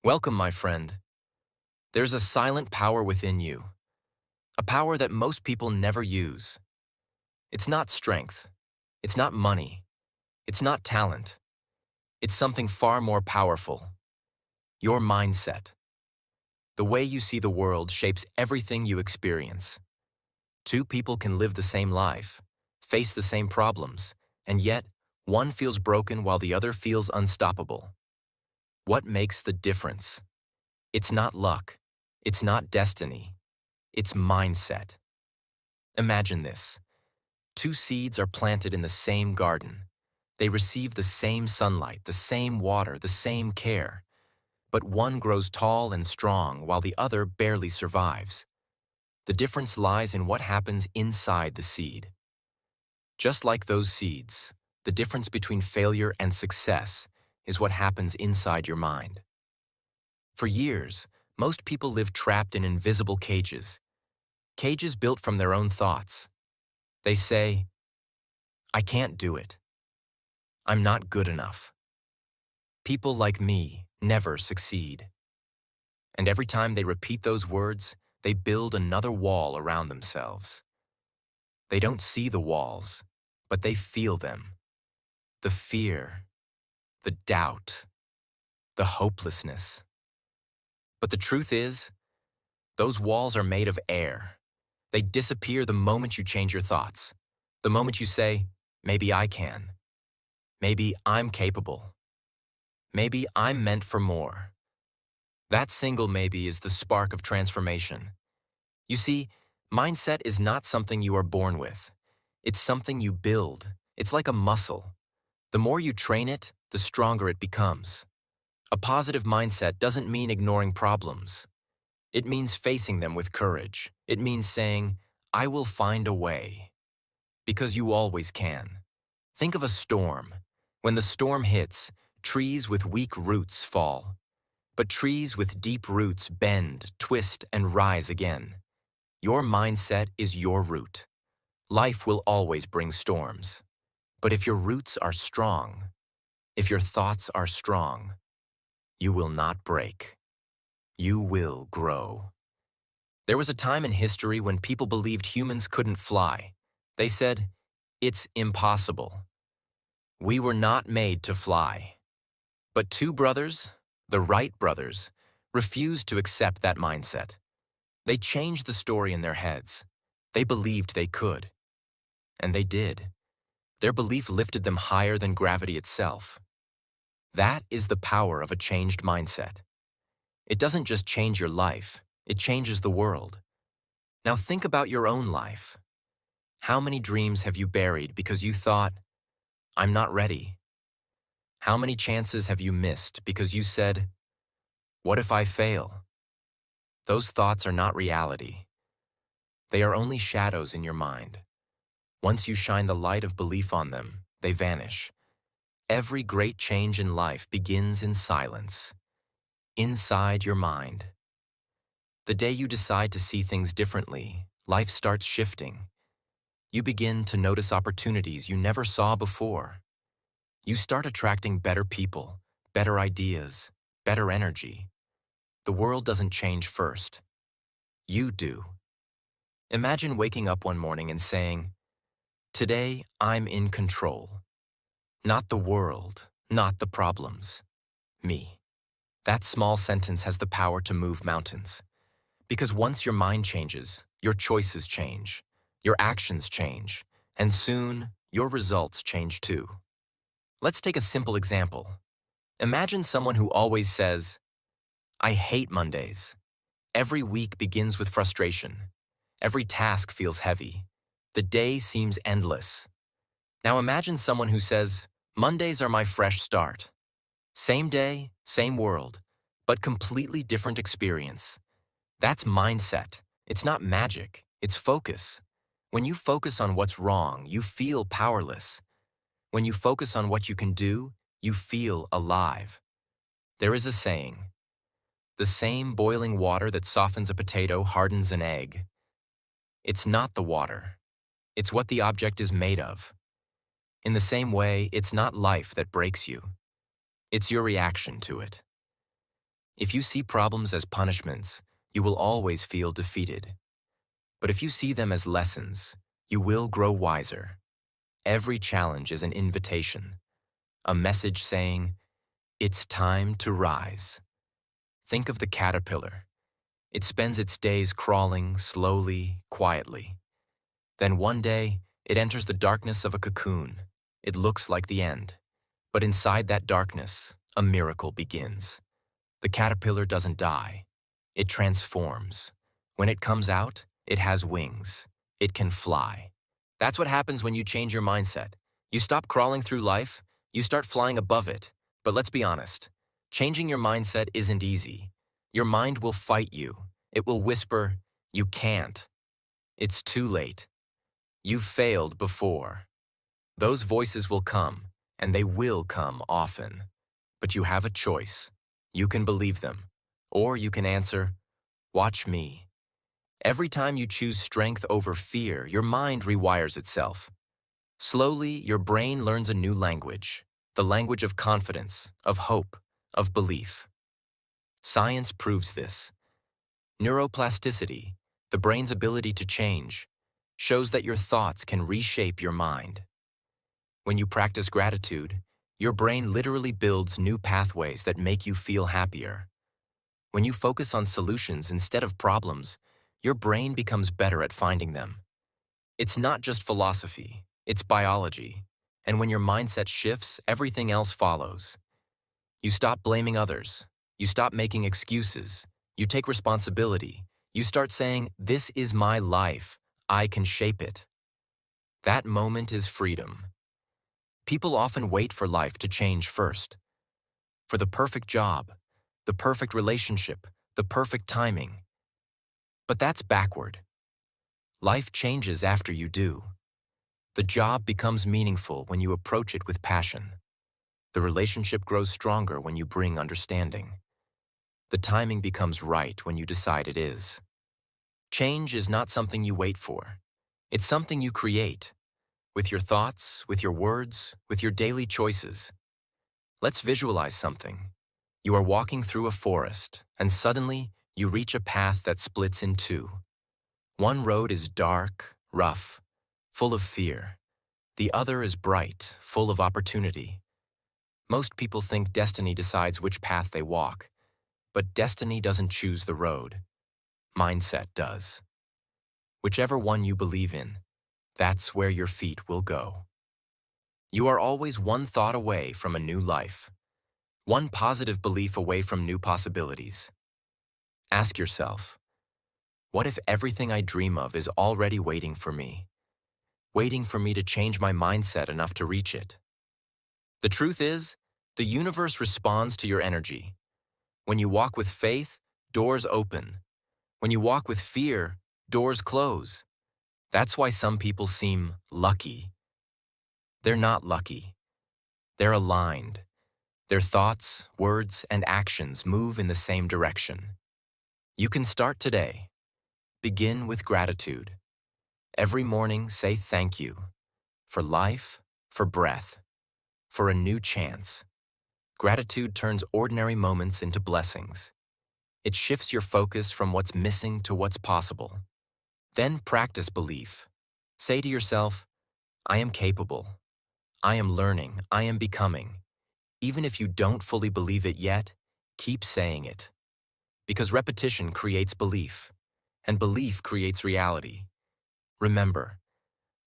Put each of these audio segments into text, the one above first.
Welcome, my friend. There's a silent power within you, a power that most people never use. It's not strength. It's not money. It's not talent. It's something far more powerful. Your mindset. The way you see the world shapes everything you experience. Two people can live the same life, face the same problems, and yet one feels broken while the other feels unstoppable. What makes the difference? It's not luck. It's not destiny. It's mindset. Imagine this. Two seeds are planted in the same garden. They receive the same sunlight, the same water, the same care. But one grows tall and strong while the other barely survives. The difference lies in what happens inside the seed. Just like those seeds, the difference between failure and success is what happens inside your mind. For years, most people live trapped in invisible cages. Cages built from their own thoughts. They say, I can't do it. I'm not good enough. People like me never succeed. And every time they repeat those words, they build another wall around themselves. They don't see the walls, but they feel them. The fear, the doubt, the hopelessness. But the truth is, those walls are made of air. They disappear the moment you change your thoughts. The moment you say, maybe I can. Maybe I'm capable. Maybe I'm meant for more. That single maybe is the spark of transformation. You see, mindset is not something you are born with. It's something you build. It's like a muscle. The more you train it, the stronger it becomes. A positive mindset doesn't mean ignoring problems. It means facing them with courage. It means saying, I will find a way. Because you always can. Think of a storm. When the storm hits, trees with weak roots fall. But trees with deep roots bend, twist, and rise again. Your mindset is your root. Life will always bring storms. But if your roots are strong, if your thoughts are strong, you will not break. You will grow. There was a time in history when people believed humans couldn't fly. They said, it's impossible. We were not made to fly. But two brothers, the Wright brothers, refused to accept that mindset. They changed the story in their heads. They believed they could. And they did. Their belief lifted them higher than gravity itself. That is the power of a changed mindset. It doesn't just change your life, it changes the world. Now think about your own life. How many dreams have you buried because you thought, I'm not ready? How many chances have you missed because you said, what if I fail? Those thoughts are not reality. They are only shadows in your mind. Once you shine the light of belief on them, they vanish. Every great change in life begins in silence, inside your mind. The day you decide to see things differently, life starts shifting. You begin to notice opportunities you never saw before. You start attracting better people, better ideas, better energy. The world doesn't change first. You do. Imagine waking up one morning and saying, today I'm in control. Not the world, not the problems. Me. That small sentence has the power to move mountains. Because once your mind changes, your choices change, your actions change, and soon your results change too. Let's take a simple example. Imagine someone who always says, I hate Mondays. Every week begins with frustration. Every task feels heavy. The day seems endless. Now imagine someone who says, Mondays are my fresh start. Same day, same world, but completely different experience. That's mindset. It's not magic, it's focus. When you focus on what's wrong, you feel powerless. When you focus on what you can do, you feel alive. There is a saying, the same boiling water that softens a potato hardens an egg. It's not the water. It's what the object is made of. In the same way, it's not life that breaks you. It's your reaction to it. If you see problems as punishments, you will always feel defeated. But if you see them as lessons, you will grow wiser. Every challenge is an invitation, a message saying, it's time to rise. Think of the caterpillar. It spends its days crawling slowly, quietly. Then one day, it enters the darkness of a cocoon. It looks like the end. But inside that darkness, a miracle begins. The caterpillar doesn't die. It transforms. When it comes out, it has wings. It can fly. That's what happens when you change your mindset. You stop crawling through life, you start flying above it. But let's be honest, changing your mindset isn't easy. Your mind will fight you. It will whisper, you can't. It's too late. You've failed before. Those voices will come, and they will come often. But you have a choice. You can believe them, or you can answer, watch me. Every time you choose strength over fear, your mind rewires itself. Slowly, your brain learns a new language, the language of confidence, of hope, of belief. Science proves this. Neuroplasticity, the brain's ability to change, shows that your thoughts can reshape your mind. When you practice gratitude, your brain literally builds new pathways that make you feel happier. When you focus on solutions instead of problems, your brain becomes better at finding them. It's not just philosophy, it's biology. And when your mindset shifts, everything else follows. You stop blaming others. You stop making excuses. You take responsibility. You start saying, this is my life. I can shape it. That moment is freedom. People often wait for life to change first. For the perfect job, the perfect relationship, the perfect timing. But that's backward. Life changes after you do. The job becomes meaningful when you approach it with passion. The relationship grows stronger when you bring understanding. The timing becomes right when you decide it is. Change is not something you wait for. It's something you create. With your thoughts, with your words, with your daily choices. Let's visualize something. You are walking through a forest, and suddenly you reach a path that splits in two. One road is dark, rough, full of fear. The other is bright, full of opportunity. Most people think destiny decides which path they walk, but destiny doesn't choose the road. Mindset does. Whichever one you believe in, that's where your feet will go. You are always one thought away from a new life, one positive belief away from new possibilities. Ask yourself, what if everything I dream of is already waiting for me to change my mindset enough to reach it? The truth is, the universe responds to your energy. When you walk with faith, doors open. When you walk with fear, doors close. That's why some people seem lucky. They're not lucky. They're aligned. Their thoughts, words, and actions move in the same direction. You can start today. Begin with gratitude. Every morning, say thank you for life, for breath, for a new chance. Gratitude turns ordinary moments into blessings. It shifts your focus from what's missing to what's possible. Then practice belief. Say to yourself, I am capable. I am learning. I am becoming. Even if you don't fully believe it yet, keep saying it. Because repetition creates belief, and belief creates reality. Remember,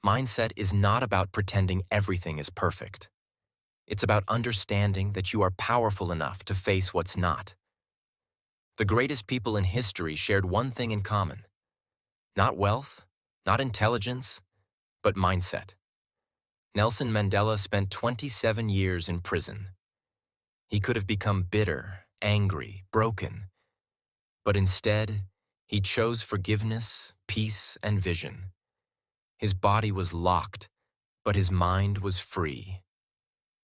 mindset is not about pretending everything is perfect. It's about understanding that you are powerful enough to face what's not. The greatest people in history shared one thing in common. Not wealth, not intelligence, but mindset. Nelson Mandela spent 27 years in prison. He could have become bitter, angry, broken. But instead, he chose forgiveness, peace, and vision. His body was locked, but his mind was free.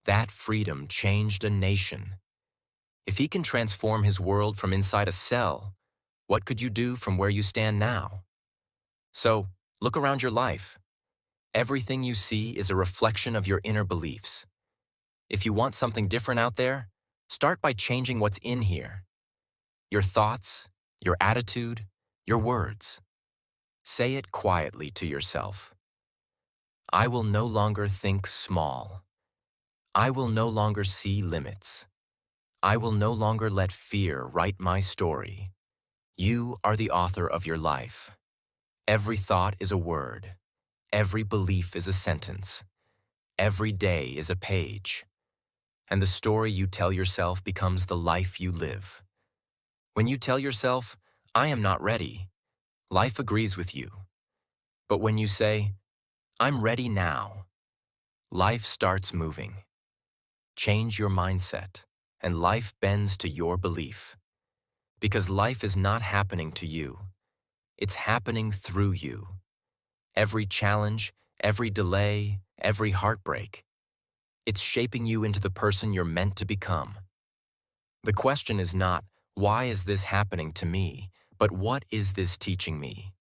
That freedom changed a nation. If he can transform his world from inside a cell, what could you do from where you stand now? So, look around your life. Everything you see is a reflection of your inner beliefs. If you want something different out there, start by changing what's in here. your thoughts, your attitude, your words. Say it quietly to yourself. I will no longer think small. I will no longer see limits. I will no longer let fear write my story. You are the author of your life. Every thought is a word. Every belief is a sentence. Every day is a page. And the story you tell yourself becomes the life you live. When you tell yourself, I am not ready, life agrees with you. But when you say, I'm ready now, life starts moving. Change your mindset, and life bends to your belief. Because life is not happening to you. It's happening through you. Every challenge, every delay, every heartbreak. It's shaping you into the person you're meant to become. The question is not, why is this happening to me, but what is this teaching me?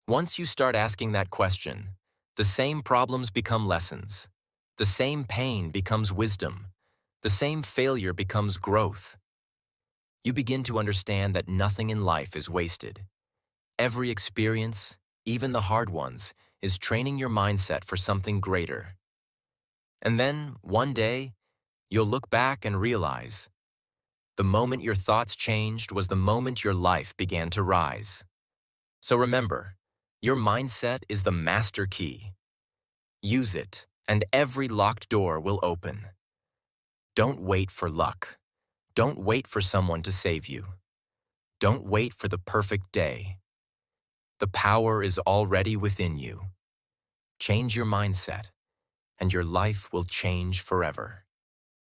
Once you start asking that question, the same problems become lessons. The same pain becomes wisdom. The same failure becomes growth. You begin to understand that nothing in life is wasted. Every experience, even the hard ones, is training your mindset for something greater. And then, one day, you'll look back and realize, the moment your thoughts changed was the moment your life began to rise. So remember, your mindset is the master key. Use it, and every locked door will open. Don't wait for luck. Don't wait for someone to save you. Don't wait for the perfect day. The power is already within you. Change your mindset, and your life will change forever.